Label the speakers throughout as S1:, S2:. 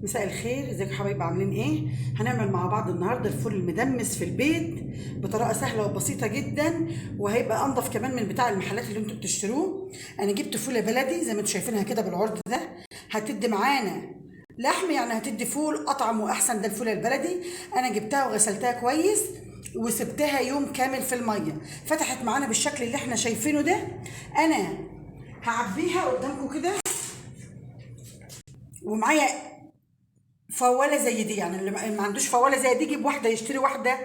S1: مساء الخير، ازيكم يا حبايبي؟ عاملين ايه؟ هنعمل مع بعض النهارده الفول المدمس في البيت بطريقه سهله وبسيطه جدا، وهيبقى انضف كمان من بتاع المحلات اللي انتوا بتشتروه. انا جبت فوله بلدي زي ما انتوا شايفينها كده بالعرض ده، هتدي معانا لحم، يعني هتدي فول اطعم واحسن. ده الفوله البلدي انا جبتها وغسلتها كويس وسبتها يوم كامل في الميه، فتحت معانا بالشكل اللي احنا شايفينه ده. انا هعبيها قدامكم كده، ومعايا فواله زي دي. يعني اللي ما عندوش فواله زي دي يجيب واحده، يشتري واحده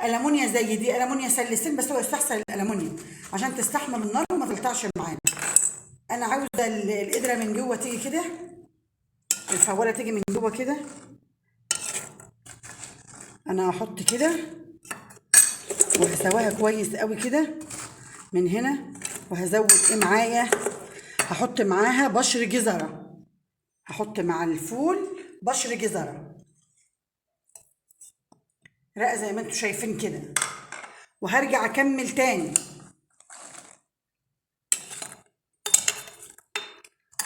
S1: المونيا زي دي، المونيا سلسين، بس هو يستحسن الالمونيا عشان تستحمل النار وما تلطعش معانا. انا عاوزه القدره من جوه تيجي كده، الفواله تيجي من جوه كده. انا هحط كده وهسواها كويس قوي كده من هنا، وهزود ايه معايا؟ هحط معاها بشر جزره، هحط مع الفول بشر جزره رق زي ما انتوا شايفين كده، وهرجع اكمل تاني.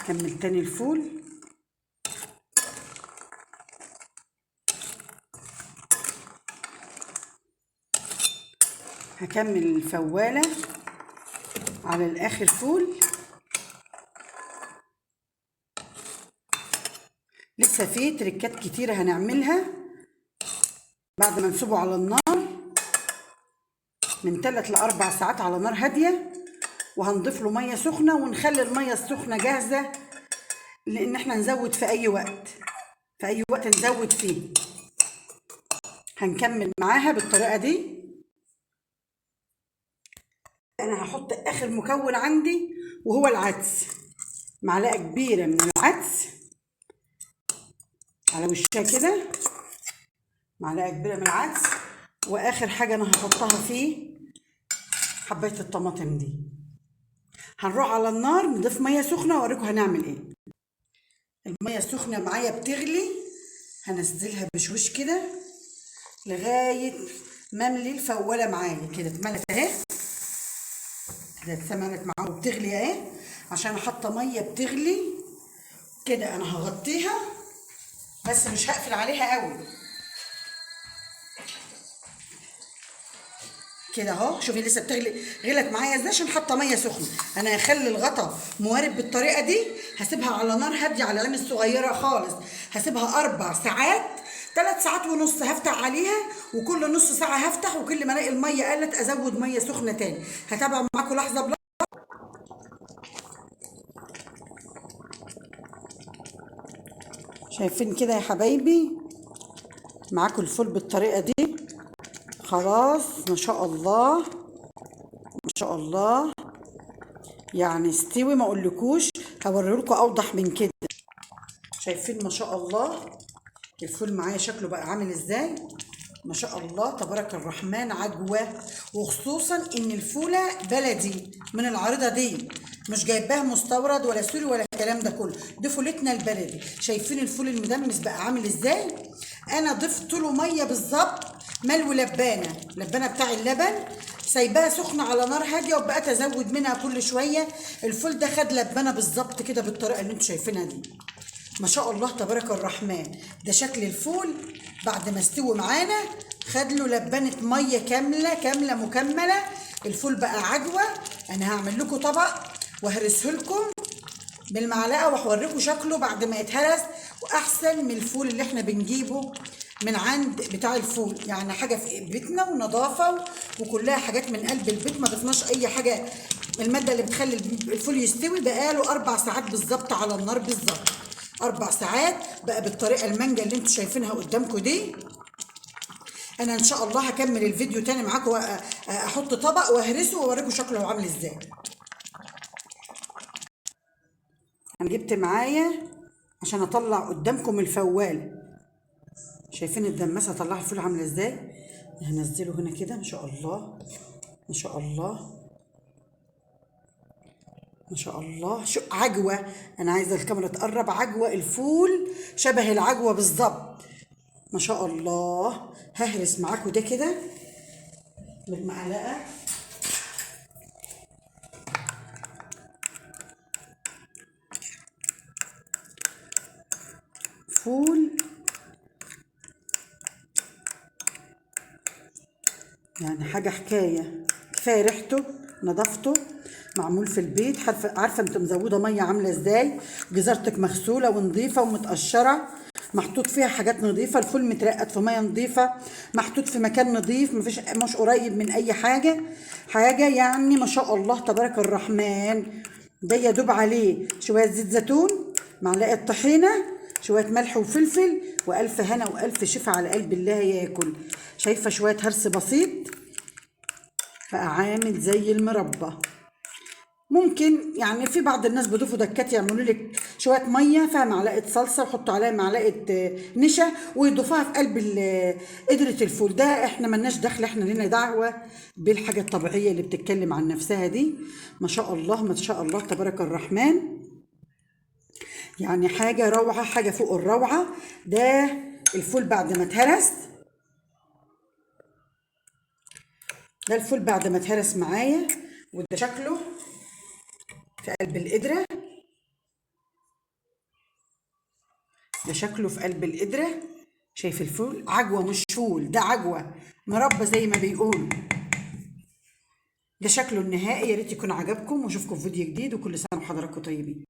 S1: اكمل تاني الفول، هكمل الفوالة على الاخر فول. لسه في تريكات كتيرة هنعملها بعد ما نسيبه على النار من 3 ل4 ساعات على نار هادية، وهنضيف له مية سخنة، ونخلي المية السخنة جاهزة لان احنا نزود في اي وقت، في اي وقت نزود فيه. هنكمل معاها بالطريقة دي. انا هحط اخر مكون عندي وهو العدس، معلقة كبيرة من العدس على وشها كده، معلقة كبيرة من العدس. واخر حاجة انا هحطها فيه حباية الطماطم دي. هنروح على النار نضيف مية سخنة واوريكم هنعمل ايه. المية السخنة معايا بتغلي، هنزلها بشوش كده لغاية ما املي الفولة معايا كده. اتملت اهي كده، اتملت معايا وبتغلي اهي، عشان حاطة مية بتغلي كده. انا هغطيها بس مش هقفل عليها قوي كده اهو. شوفي لسه بتغلي، غلت معايا ازاي عشان حاطه ميه سخنه. انا هخلي الغطا موارب بالطريقه دي، هسيبها على نار هاديه على العين الصغيره خالص، هسيبها 4 ساعات، 3 ساعات ونص هفتح عليها، وكل نص ساعه هفتح، وكل ما الاقي الميه قلت ازود ميه سخنه تاني. هتابع معاكم لحظه بلحظه. شايفين كده يا حبايبي؟ معاكم الفول بالطريقه دي. خلاص ما شاء الله، ما شاء الله، يعني استوي ما اقولكوش. هوريلكوا اوضح من كده. شايفين ما شاء الله الفول معايا شكله بقى عامل ازاي؟ ما شاء الله تبارك الرحمن، عجوه. وخصوصا ان الفوله بلدي من العارضه دي، مش جايباها مستورد ولا سوري ولا الكلام ده كله، دي فولتنا البلدي. شايفين الفول المدمس بقى عامل ازاي؟ انا ضفت له ميه بالظبط ملو لبانه، لبانه بتاع اللبن، سايباها سخنه على نار هاديه، وبقيت ازود منها كل شويه. الفول ده خد لبانه بالظبط كده بالطريقه اللي انتوا شايفينها دي. ما شاء الله تبارك الرحمن. ده شكل الفول بعد ما استوى معانا، خد له لبانه ميه كامله كامله مكمله. الفول بقى عجوه. انا هعمل لكم طبق وهرسه لكم بالمعلقه وهوريكم شكله بعد ما يتهرس، واحسن من الفول اللي احنا بنجيبه من عند بتاع الفول. يعني حاجه في بيتنا ونظافه، وكلها حاجات من قلب البيت، ما ضفناش اي حاجه. الماده اللي بتخلي الفول يستوي بقاله 4 ساعات بالظبط على النار، بالظبط 4 ساعات بقى بالطريقه المانجا اللي انتوا شايفينها قدامكم دي. انا ان شاء الله هكمل الفيديو تاني معاكم، احط طبق واهرسه واوريكم شكله عامل ازاي. انا جبت معايا عشان اطلع قدامكم الفوال. شايفين الدماسه طلعت الفول عامله ازاي؟ هنزله هنا كده. ما شاء الله، ما شاء الله، ما شاء الله. شو عجوه، انا عايزه الكاميرا تقرب. عجوه الفول شبه العجوه بالظبط، ما شاء الله. ههرس معاكم ده كده بالمعلقه. فول يعني حاجة حكاية، كفاية ريحته، نظافته، معمول في البيت. عارفة انت مزودة مية عاملة ازاي، جزرتك مغسولة ونظيفة ومتقشرة، محطوط فيها حاجات نظيفة، الفول مترقد في مية نظيفة، محطوط في مكان نظيف، مش قريب من أي حاجة. حاجة يعني ما شاء الله تبارك الرحمن. ده يدوب عليه شوية زيت زيتون، معلقة طحينة، شوية ملح وفلفل، وألف هنا وألف شفا على قلب الله ياكل. شايفة شوية هرس بسيط بقى عامل زي المربى. ممكن يعني في بعض الناس بيضيفوا دكات، يعملوا لك شويه ميه فيها معلقه صلصه ويحطوا عليها معلقه نشا ويضيفوها في قلب قدره الفول. ده احنا ملناش دخل، احنا لنا دعوه بالحاجه الطبيعيه اللي بتتكلم عن نفسها دي. ما شاء الله ما شاء الله تبارك الرحمن، يعني حاجه روعه، حاجه فوق الروعه. ده الفول بعد ما اتهرس، ده الفول بعد ما اتهرس معايا، وده شكله في قلب القدرة، ده شكله في قلب القدرة. شايف الفول عجوة مش فول، ده عجوة مربى زي ما بيقولوا. ده شكله النهائي. يا ريت يكون عجبكم، واشوفكم في فيديو جديد، وكل سنة وحضراتكم طيبين.